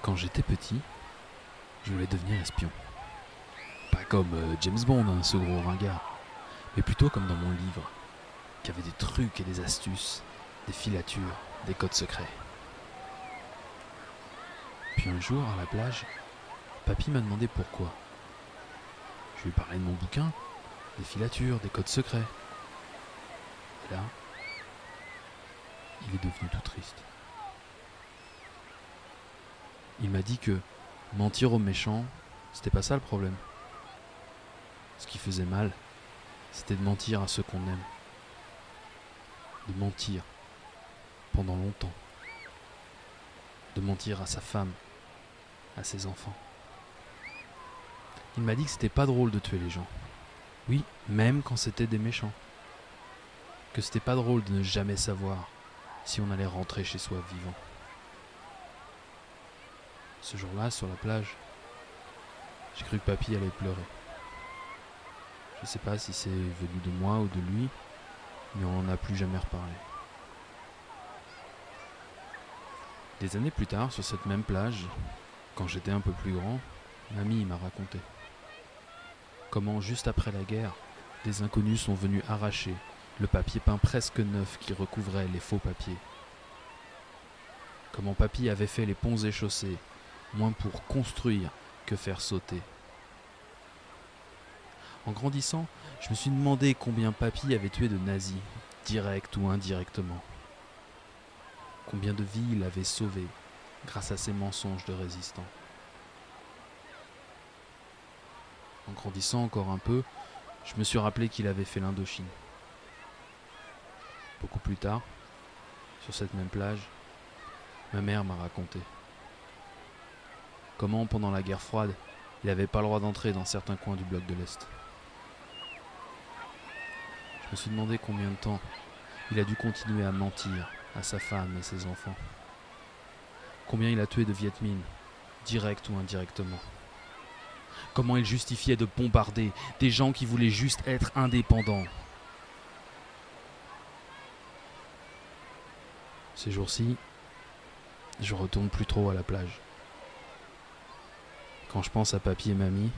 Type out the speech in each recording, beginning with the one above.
Quand j'étais petit, je voulais devenir espion. Pas comme James Bond, hein, ce gros ringard, mais plutôt comme dans mon livre, qui avait des trucs et des astuces, des filatures, des codes secrets. Puis un jour, à la plage, papy m'a demandé pourquoi. Je lui parlais de mon bouquin, des filatures, des codes secrets. Et là, il est devenu tout triste. Il m'a dit que mentir aux méchants, c'était pas ça le problème. Ce qui faisait mal, c'était de mentir à ceux qu'on aime. De mentir pendant longtemps. De mentir à sa femme, à ses enfants. Il m'a dit que c'était pas drôle de tuer les gens. Oui, même quand c'était des méchants. Que c'était pas drôle de ne jamais savoir si on allait rentrer chez soi vivant. Ce jour-là, sur la plage, j'ai cru que papy allait pleurer. Je sais pas si c'est venu de moi ou de lui, mais on n'en a plus jamais reparlé. Des années plus tard, sur cette même plage, quand j'étais un peu plus grand, mamie m'a raconté comment, juste après la guerre, des inconnus sont venus arracher le papier peint presque neuf qui recouvrait les faux papiers. Comment papy avait fait les ponts et chaussées, moins pour construire que faire sauter. En grandissant, je me suis demandé combien papy avait tué de nazis, direct ou indirectement. Combien de vies il avait sauvées grâce à ses mensonges de résistants. En grandissant encore un peu, je me suis rappelé qu'il avait fait l'Indochine. Beaucoup plus tard, sur cette même plage, ma mère m'a raconté comment, pendant la guerre froide, il n'avait pas le droit d'entrer dans certains coins du bloc de l'Est. Je me suis demandé combien de temps il a dû continuer à mentir à sa femme et ses enfants. Combien il a tué de Viet Minh, direct ou indirectement. Comment il justifiait de bombarder des gens qui voulaient juste être indépendants. Ces jours-ci, je retourne plus trop à la plage. Quand je pense à papy et mamie,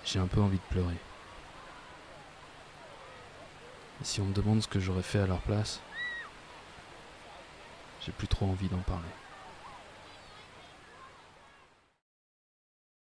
j'ai un peu envie de pleurer. Et si on me demande ce que j'aurais fait à leur place, j'ai plus trop envie d'en parler.